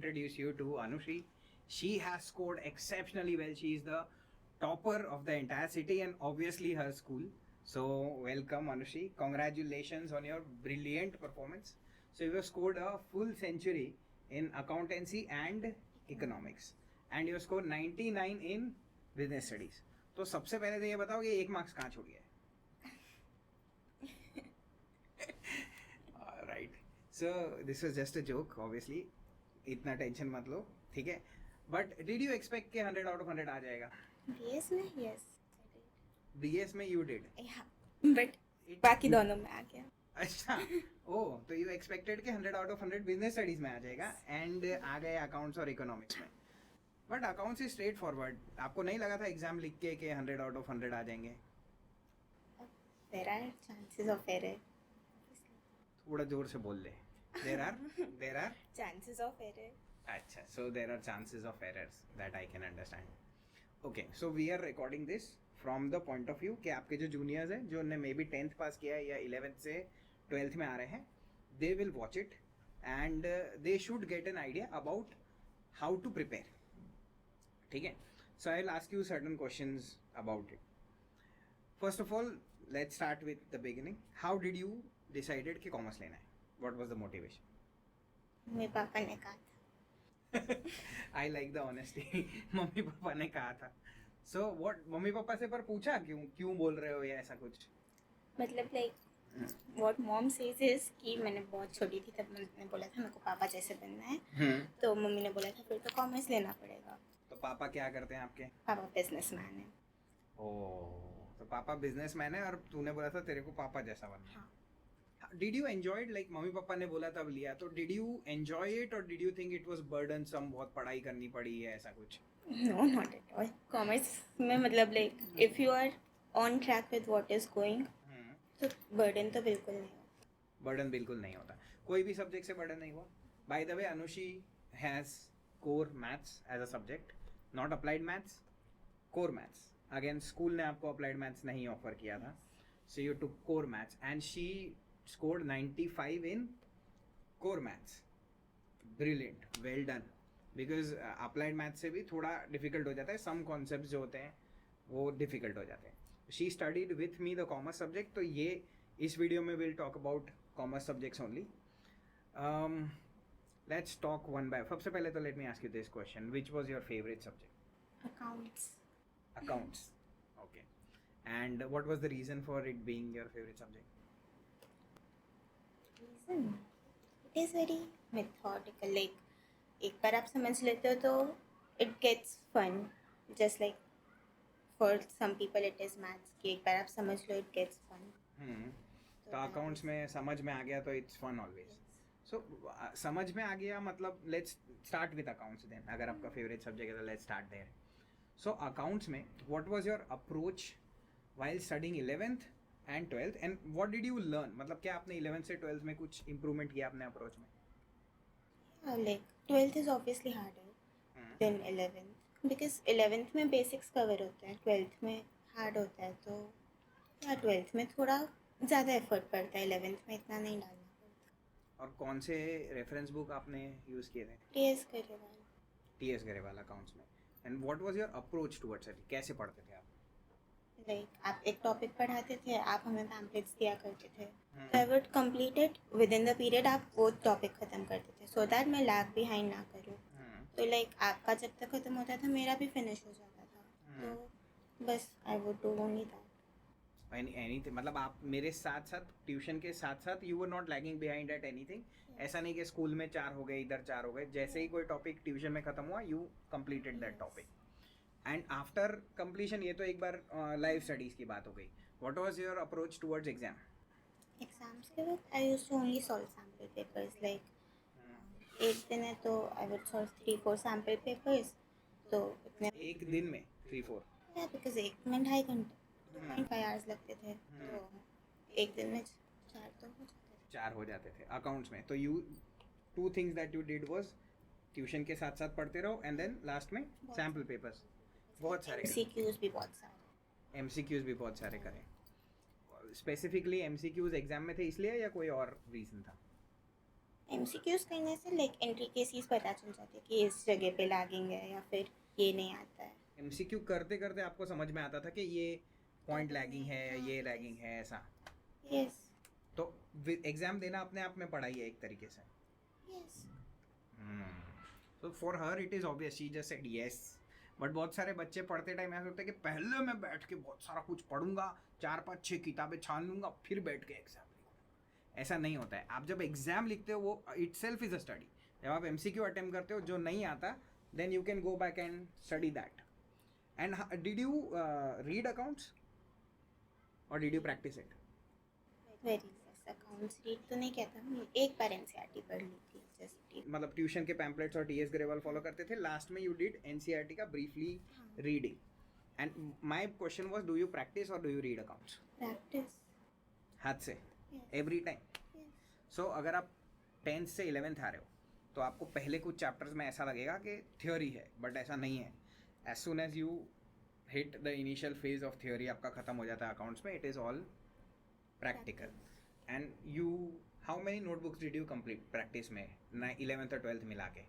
introduce you to Anushi. She has scored exceptionally well. She is the topper of the entire city and obviously her school. So welcome Anushi. Congratulations on your brilliant performance. So you have scored a full century in accountancy and economics and you scored 99 in business studies. तो सबसे पहले तो ये बताओ कि 1 marks कहाँ छूट गया? Right. So this was just a joke, obviously. इतना टेंशन मत लो, ठीक है? But did you expect कि 100 out of 100 आ जाएगा? BS में yes, I did. BS में you did. Yeah, but बाकी दोनों में आ गया. अच्छा, ओह तो you expected कि 100 out of 100 business studies में आ जाएगा and आ गए accounts और economics में. But accounts is straight forward. आपको नहीं लगा था एग्जाम लिख के कि 100 out of 100 आ जाएंगे? There are chances of error. थोड़ा जोर से बोल ले. There are Chances of error. अच्छा, so there are chances of errors that I can understand. Okay, so we are recording this from the point of view कि आपके जो juniors हैं जो ने maybe 10th पास किया है या 11th से 12th में आ रहे हैं, they will watch it and they should get an idea about how to prepare. ठीक है? So I will ask you certain questions about it. First of all, let's start with the beginning. How did you decided कि commerce लेना है? What was the motivation? मेरे पापा ने कहा था. I like the honesty. Mummy papa ने कहा था. So what मम्मी पापा से पर पूछा क्यों बोल रहे हो या ऐसा कुछ? मतलब like what mom says is कि मैंने बहुत छोटी थी तब मैंने बोला था मेरे को पापा जैसे बनना है. तो मम्मी ने बोला था फिर तो कॉमर्स लेना पड़ेगा. तो पापा क्या करते हैं आपके? पापा बिजनेसमैन है. ओह, तो पापा बिजनेसमैन है और तूने बोला था तेरे को पापा जैसा बनना है. हाँ. Did you enjoy it? Like mummy papa ने बोला तब लिया तो did you enjoy it or did you think it was burdensome? बहुत पढ़ाई करनी पड़ी है ऐसा कुछ? No, not at all. Commerce में मतलब like if you are on track with what is going तो बर्डन तो बिल्कुल नहीं होता. बर्डन बिल्कुल नहीं होता. कोई भी सब्जेक्ट से बर्डन नहीं हुआ. By the way Anushi has core maths as a subject, not applied maths, core maths. Again school ने आपको अप्लाइड मैथ्स नहीं ऑफर किया था, so you took core maths and she scored 95 in core maths. Brilliant, well done. Because applied maths से भी थोड़ा difficult हो जाता है, सम कॉन्सेप्ट जो होते हैं वो डिफिकल्ट हो जाते हैं. She studied with me the commerce subject. तो ये इस वीडियो में will talk about commerce subjects only. Let's talk one by. सबसे पहले तो let me ask you this question, which was your favourite subject? Accounts. Okay. And what was the reason for it being your favorite subject? Reason? It is very methodical. Like एक बार आप समझ लेते हो तो it gets fun. Just like for some people it is maths कि एक बार आप समझ लो it gets fun. तो अकाउंट्स में समझ में आ गया तो इट्स फन ऑलवेज. सो समझ में आ गया मतलब let's start with accounts then. अगर आपका फेवरेट सब्जेक्ट है तो let's start there. So accounts में what was your approach while studying 11th and 12th and what did you learn? मतलब क्या आपने 11th से 12th में कुछ इंप्रूवमेंट किया अपने अप्रोच में? Like 12th is obviously harder than 11th because 11th में बेसिक्स कवर होते हैं, 12th में हार्ड होता है. तो या 12th में थोड़ा ज़्यादा एफर्ट पड़ता है, 11th में इतना नहीं डालना पड़ता. और कौन से रेफरेंस बुक आपने यूज़ किए थे? TS Grewal. TS Grewal accounts में. And what was your approach towards it? कैसे पढ़ते थे आप? लाइक आप एक टॉपिक पढ़ाते थे, आप हमें पैम्पलेट्स दिया करते थे, तो I would complete it with in the period. आप वो टॉपिक ख़त्म करते थे सो दैट मैं लैग बिहाइंड ना करूँ. तो लाइक आपका जब तक ख़त्म होता था मेरा भी फिनिश हो जाता था. तो बस I would do only that. Anything मतलब आप मेरे साथ साथ ट्यूशन के साथ साथ you were not lagging behind eight anything. ऐसा नहीं कि स्कूल में 4 हो गए इधर 4 हो गए. जैसे ही कोई टॉपिक ट्यूशन में खत्म हुआ you completed that topic. And after completion ये तो एक बार लाइव स्टडीज की बात हो गई. What was your approach towards exam? Exams के वक्त I used to only solve sample papers. Like एक दिन है तो I would solve 3-4 sample papers. तो इतने एक दिन में 3-4? या बिकॉज एक में 2.5 घंटे 2.5 आवर्स लगते थे. तो एक दिन में 4 तो हो जाते थे. 4 हो जाते थे अकाउंट्स में. तो you 2 things that you did was tuition के साथ साथ पढ़ते रहो एंड देन लास्ट में सैम्पल पेपर्स. बहुत सारे एमसीक्यूज भी बहुत सारे. एमसीक्यूज भी बहुत सारे करें. स्पेसिफिकली एमसीक्यूज एग्जाम में थे इसलिए या कोई और रीज़न था? MCQs करने से लाइक एंट्री केसेस पता चल जाते हैं कि इस जगह पे लैगिंग है या फिर ये नहीं आता है. MCQ करते करते आपको समझ में आता था कि ये पॉइंट लैगिंग है, ये लैगिंग है, ऐसा. Yes. तो एग्जाम देना अपने आप में पढ़ाई है एक तरीके से. Yes. तो for her it is obvious, she just said yes. But बहुत सारे बच्चे पढ़ते टाइम ऐसा होता है कि पहले मैं बैठ के बहुत सारा कुछ पढ़ूंगा, 4-5-6 किताबें छान लूंगा, फिर बैठ के एग्जाम लिखूंगा. ऐसा नहीं होता है. आप जब एग्जाम लिखते हो वो itself is a study. जब आप MCQ अटेम्प्ट करते हो, जो नहीं आता, then you can go back and study that. And did you read accounts और did you practise it? Very less accounts read तो नहीं कहता हूँ. एक बार NCERT पढ़ ली थी जस्ट. मतलब ट्यूशन के पैम्पलेट्स और TS ग्रेवाल फॉलो करते थे, लास्ट में यू डिड NCERT का briefly reading. And my question was, do you practise और do you read accounts? Practice. हाथ से Yes. Every time. Yes. So अगर आप 10th से 11th आ रहे हो तो आपको पहले कुछ चैप्टर्स में ऐसा लगेगा कि थ्योरी है, बट ऐसा नहीं है. As soon as you hit the initial phase of theory आपका खत्म हो जाता है अकाउंट्स में. It is all practical. And you, how many notebooks did you complete practice में 11th और 12th मिला के?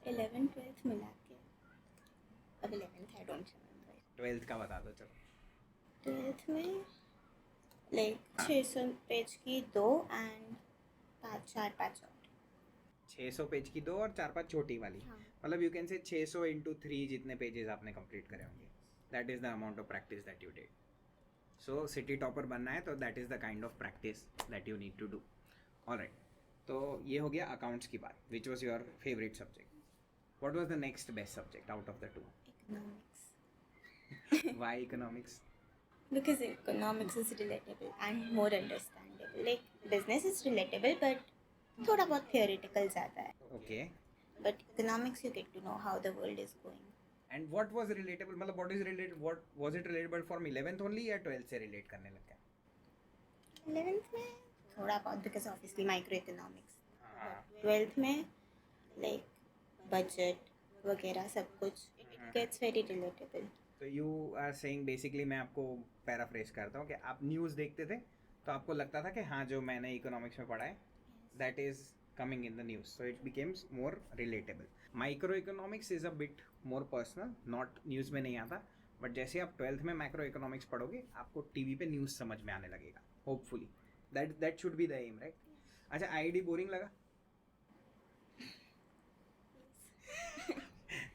11th 12th मिला के. अब 11th I don't remember. 12th का बता दो चलो. 12th में लाइक 600 पेज की 2 एंड 4-5 और. 600 पेज की 2 और 4-5 छोटी वाली. हाँ. मतलब यू कैन से 600 इंटू 3 जितने पेजेस आपने कंप्लीट करे होंगे. That is the amount of practice that you did. So city topper बनना है तो that is the kind of practice that you need to do. Alright, तो ये हो गया अकाउंट्स की बात. Which was your favourite subject? What was the next best subject out of the two? Economics. Why economics? Because economics is relatable and more understandable. Like business is relatable but थोड़ा बहुत theoretical ज़्यादा है. Okay. But economics you get to know how the world is going. And what was relatable, मतलब what is related, what was it relatable from 11th only या 12th से relate करने लग गया? 11th में थोड़ा बहुत because obviously microeconomics. हाँ. 12th में like budget वगैरह सब कुछ. It gets very relatable. तो यू आर सेइंग बेसिकली, मैं आपको पैराफ्रेज करता हूँ कि आप न्यूज़ देखते थे तो आपको लगता था कि हाँ जो मैंने इकोनॉमिक्स में पढ़ा है that is coming in the news, so it becomes more relatable. Micro economics is a bit more personal, not news में नहीं आता. बट जैसे आप 12th में माइक्रो इकोनॉमिक्स पढ़ोगे आपको टीवी पे न्यूज़ समझ में आने लगेगा, hopefully. That should be the aim, right? अच्छा, आईडी बोरिंग लगा?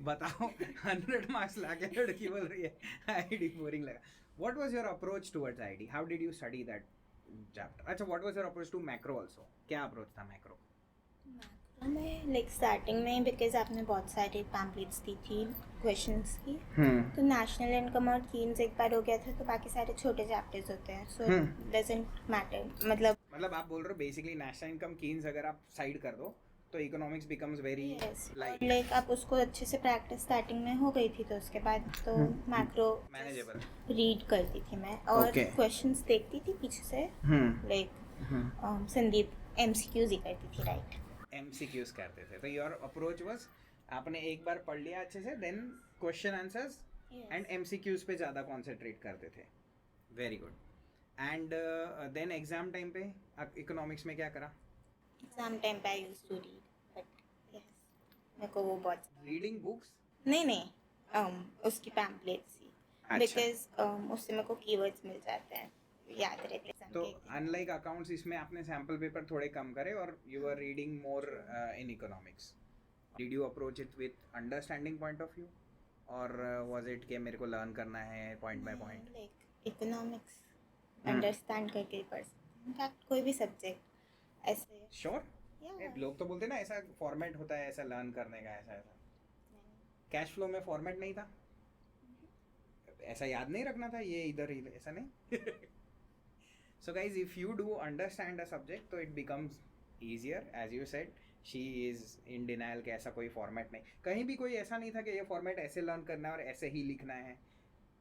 बताओ. 100 मार्क्स लाके लड़की बोल रही है आईडी बोरिंग लगा. What was your approach towards ID? How did you study that chapter? अच्छा, what was your approach to macro also? क्या अप्रोच था मैक्रो? मैक्रो में लाइक स्टार्टिंग में बिकॉज आपने बहुत सारे पैम्पलेट्स दी थी क्वेश्चंस की, तो नेशनल इनकम और कीन्स एक बार हो गया था, तो बाकी सारे छोटे चैप्टर्स होते हैं, सो डजंट मैटर. मतलब आप बोल रहे हो बेसिकली नेशनल इनकम कीन्स अगर आप साइड कर दो तो इकोनॉमिक्स बिकम्स वेरी लाइक आप उसको अच्छे से प्रैक्टिस स्टार्टिंग में हो गई थी, तो उसके बाद तो मैक्रो मैनेजेबल रीड करती थी मैं और क्वेश्चंस देखती थी पीछे से. लाइक संदीप MCQs ही करती थी, राइट? MCQs करते थे. तो योर अप्रोच वाज, आपने एक बार पढ़ लिया अच्छे से, then question answers and MCQs पे ज़्यादा कॉन्सेंट्रेट करते थे. Very good. And then exam time पे इकोनॉमिक्स में क्या करा? एग्जाम टाइम पे I used to read, but yes मेरे को वो बहुत रीडिंग बुक्स नहीं उसकी पैम्पलेट्स ही, बिकॉज उससे मेरे को कीवर्ड्स मिल जाते हैं, याद रहते हैं. तो अनलाइक अकाउंट्स, इसमें आपने सैम्पल पेपर थोड़े कम करे और you are reading more in economics. Did you approach it with understanding point of view और वाज इट कि मेरे को लर्न करना है point by point? Like economics understand करके पढ़ सकते हैं. इनफैक्ट कोई भी सब्जेक्ट ऐसे. श्योर. लोग तो बोलते हैं ना ऐसा फॉर्मेट होता है ऐसा लर्न करने का, ऐसा कैश फ्लो में फॉर्मेट नहीं था, ऐसा याद नहीं रखना था ये इधर ही, ऐसा नहीं. So guys, if you do understand a subject, तो it becomes easier. As you said, she is in denial कि ऐसा कोई फॉर्मेट नहीं. कहीं भी कोई ऐसा नहीं था कि ये फॉर्मेट ऐसे लर्न करना है और ऐसे ही लिखना है.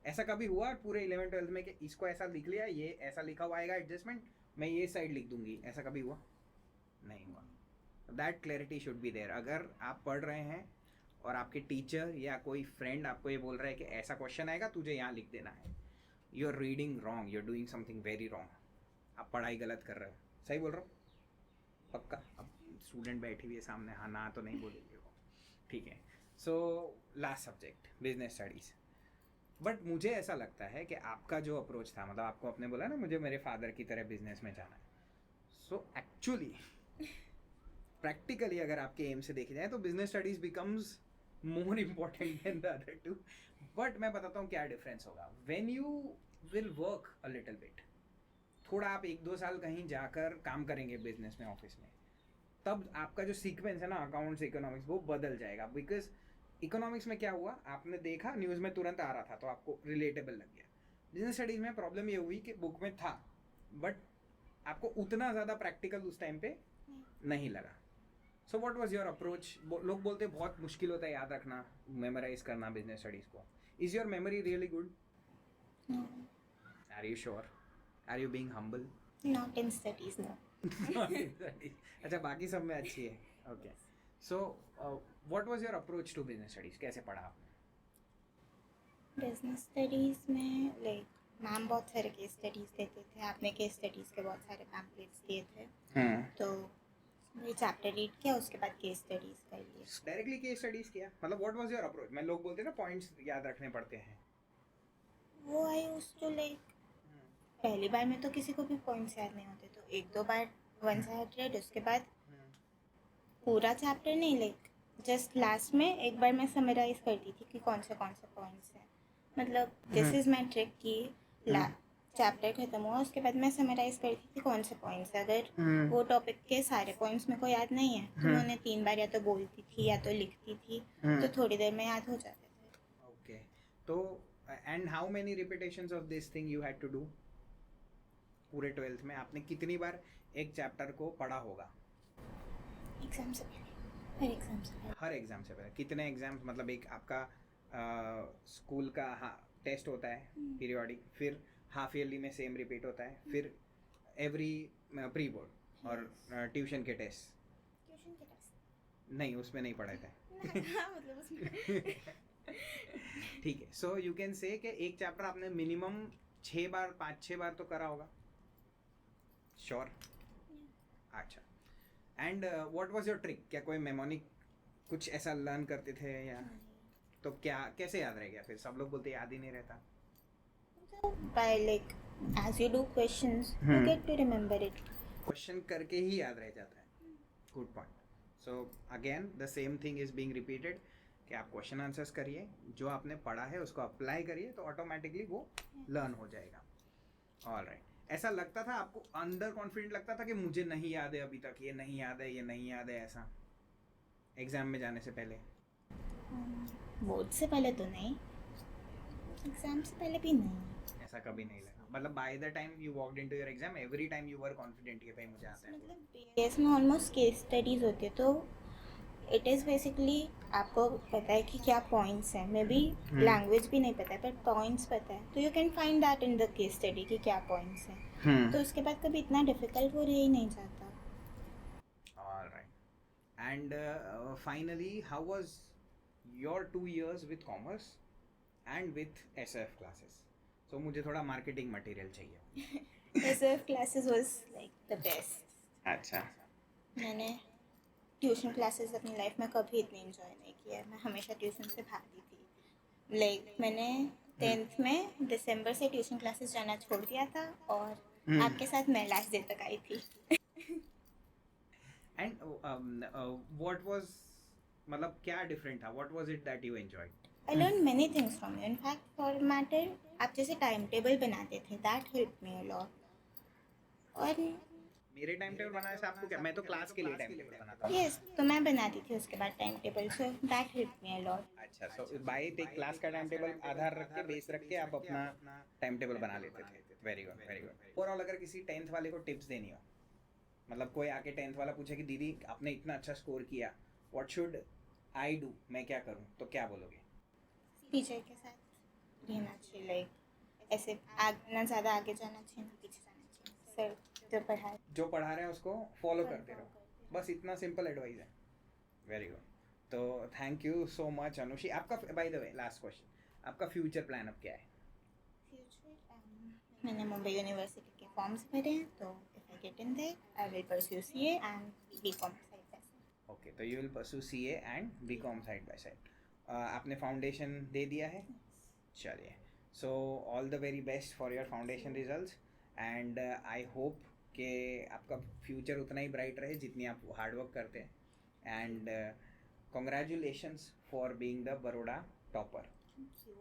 ऐसा कभी हुआ पूरे 11th 12th में कि इसको ऐसा लिख लिया, ये ऐसा लिखा हुआ आएगा एडजस्टमेंट, मैं ये साइड लिख दूंगी, ऐसा कभी हुआ? नहीं हुआ. That clarity should be there. अगर आप पढ़ रहे हैं और आपके टीचर या कोई फ्रेंड आपको ये बोल रहा है कि ऐसा क्वेश्चन आएगा तुझे यहाँ लिख देना है, you are reading wrong, you are doing something very wrong. आप पढ़ाई गलत कर रहे हो, सही बोल रहा हूँ? पक्का? अब स्टूडेंट बैठी हुई है सामने, हाँ ना तो नहीं बोलेंगे वो, ठीक है। So last subject business studies. But मुझे ऐसा लगता है कि आपका जो अप्रोच था, मतलब आपको आपने बोला ना मुझे मेरे फादर की तरह बिजनेस में जाना है, सो एक्चुअली प्रैक्टिकली अगर आपके एम से देखी जाए तो business studies becomes more important than the other two. But मैं बताता हूँ क्या डिफरेंस होगा। When you will work a little bit, थोड़ा आप 1-2 साल कहीं जाकर काम करेंगे बिजनेस में, ऑफिस में, तब आपका जो सीक्वेंस है ना अकाउंट्स इकोनॉमिक्स वो बदल जाएगा। बिकॉज इकोनॉमिक्स में क्या हुआ, आपने देखा न्यूज़ में तुरंत आ रहा था तो आपको रिलेटेबल लग गया। बिजनेस स्टडीज में प्रॉब्लम ये हुई कि बुक में था बट आपको उतना ज़्यादा प्रैक्टिकल उस टाइम पे नहीं लगा। सो व्हाट वाज योर अप्रोच? लोग बोलते हैं बहुत मुश्किल होता है याद रखना, मेमोराइज करना बिजनेस स्टडीज को। Is your memory really good? No, are you sure? Are you being humble? not in studies, no. अच्छा, बाकी सब में अच्छी है, okay. So what was your approach to business studies? कैसे पढ़ा आपने? बिजनेस स्टडीज़ में लाइक मैम बहुत सारे केस स्टडीज़ देते थे, आपने केस स्टडीज़ के बहुत सारे पैम्पलेट्स दिए थे, तो ये चैप्टर रीड किया, उसके बाद केस स्टडीज़ कर लिए। डायरेक्टली केस स्टडीज किया, मतलब व्हाट वाज योर अप्रोच? मैं लोग बोलते हैं ना पॉइंट्स याद रखने पड़ते हैं। वो आई यूज टू लाइक, पहली बार में तो किसी को भी पॉइंट्स याद नहीं होते, तो 1-2 बार वन साइड रेड, उसके बाद पूरा चैप्टर नहीं, लाइक जस्ट लास्ट में एक बार मैं समराइज करती थी कि कौन से पॉइंट्स हैं। मतलब दिस इज़ माई ट्रिक कि चैप्टर खत्म हुआ उसके बाद मैं समराइज करती थी कौन से पॉइंट्स। अगर वो टॉपिक के सारे पॉइंट्स मेरे को याद नहीं है तो मैं उन्हें 3 बार या तो बोलती थी या तो लिखती थी, तो थोड़ी देर में याद हो जाते थे। ओके, तो and how many repetitions of this thing you had to do? पूरे 12th में आपने कितनी बार एक चैप्टर को पढ़ा होगा? एग्जाम से पहले, हर एग्जाम से पहले। हर एग्जाम से पहले? कितने एग्जाम्स? मतलब एक आपका स्कूल का टेस्ट होता है पीरियोडिक, फिर हाफ ईयरली में सेम रिपीट होता है, फिर एवरी प्री बोर्ड और ट्यूशन के टेस्ट? ट्यूशन के टेस्ट नहीं, उसमें नहीं पढ़े थे। मतलब उसमें ठीक है, सो यू कैन से कि एक चैप्टर आपने मिनिमम 6 बार 5-6 बार तो करा होगा, श्योर? अच्छा, and what was your trick? क्या कोई मेमोनिक कुछ ऐसा लर्न करते थे या तो क्या कैसे याद रह गया? फिर सब लोग बोलते याद ही नहीं रहता। by like as you do questions you get to remember it. Question करके ही याद रह जाता है। Good point. So again the same thing is being repeated कि आप क्वेश्चन आंसर्स करिए, जो आपने पढ़ा है उसको अप्लाई करिए तो ऑटोमेटिकली वो लर्न हो जाएगा। ऑलराइट, ऐसा लगता था आपको, अंदर कॉन्फिडेंट लगता था कि मुझे नहीं याद है अभी तक, ये नहीं याद है, ये नहीं याद है, ऐसा एग्जाम में जाने से पहले? बोर्ड से पहले तो नहीं, एग्जाम से पहले भी नहीं। ऐसा कभी नहीं लगा? मतलब by the time you walked into your exam every time you were confident कि भाई मुझे आता है? मतलब बीएस में ऑलमोस्ट केस स्टडीज होती है, तो इट इज़ बेसिकली आपको पता है कि क्या पॉइंट्स हैं, मे बी लैंग्वेज भी नहीं पता है बट पॉइंट्स पता है, तो you can find that in the case study कि क्या पॉइंट्स हैं, तो उसके बाद कभी इतना डिफिकल्ट वो रह ही नहीं जाता। Alright, and finally how was your 2 years with commerce and with SF classes? So मुझे थोड़ा मार्केटिंग मटेरियल चाहिए। SF classes was like the best. अच्छा, मैंने ट्यूशन क्लासेस अपनी लाइफ में कभी इतनी एंजॉय नहीं किया, मैं हमेशा ट्यूशन से भागती थी। लाइक मैंने 10th में दिसंबर से ट्यूशन क्लासेस जाना छोड़ दिया था और आपके साथ मैं लास्ट डे तक आई थी। एंड व्हाट वाज, मतलब क्या डिफरेंट था? What was it that you enjoyed? I learned many things from you. In fact, for matter, आप जैसे टाइम टेबल बनाते थे, that helped me a lot. और मेरे टाइम टेबल बनाने से आपको क्या? मैं तो क्लास के लिए टाइम टेबल बनाता हूँ। yes, तो मैं बनाती थी उसके बाद time table, so that helped me a lot. अच्छा, सो बाय एक क्लास का टाइम टेबल आधार रख के, बेस रख के आप अपना टाइम टेबल बना लेते थे। Very good, very good. Overall अगर किसी 10th वाले को टिप्स देनी हो, मतलब कोई आके 10th वाला पूछे कि दीदी आपने इतना अच्छा स्कोर किया, व्हाट शुड आई डू, मैं क्या करूँ, तो क्या बोलोगे? टीचर के साथ रहना चाहिए, लाइक ऐसे ना ज़्यादा आगे जाना चाहिए ना पीछे जाना चाहिए, सर जो पढ़ा रहे हैं उसको फॉलो करते रहो, बस इतना सिंपल एडवाइस है। वेरी गुड, तो थैंक यू सो मच अनुषी। आपका bye the way last question, आपका फ्यूचर प्लान अब क्या है? फ्यूचर मैंने मुंबई यूनिवर्सिटी के फॉर्म्स भरे हैं, तो if I get in there I will pursue CA and BCom side by side. Okay, तो you will pursue CA and BCom side by side. आपने फाउंडेशन दे दिया है? चलिए, so all the very best for your foundation results and I hope कि आपका future उतना ही bright रहे जितनी आप हार्डवर्क करते हैं and congratulations for being the Baroda topper. Thank you.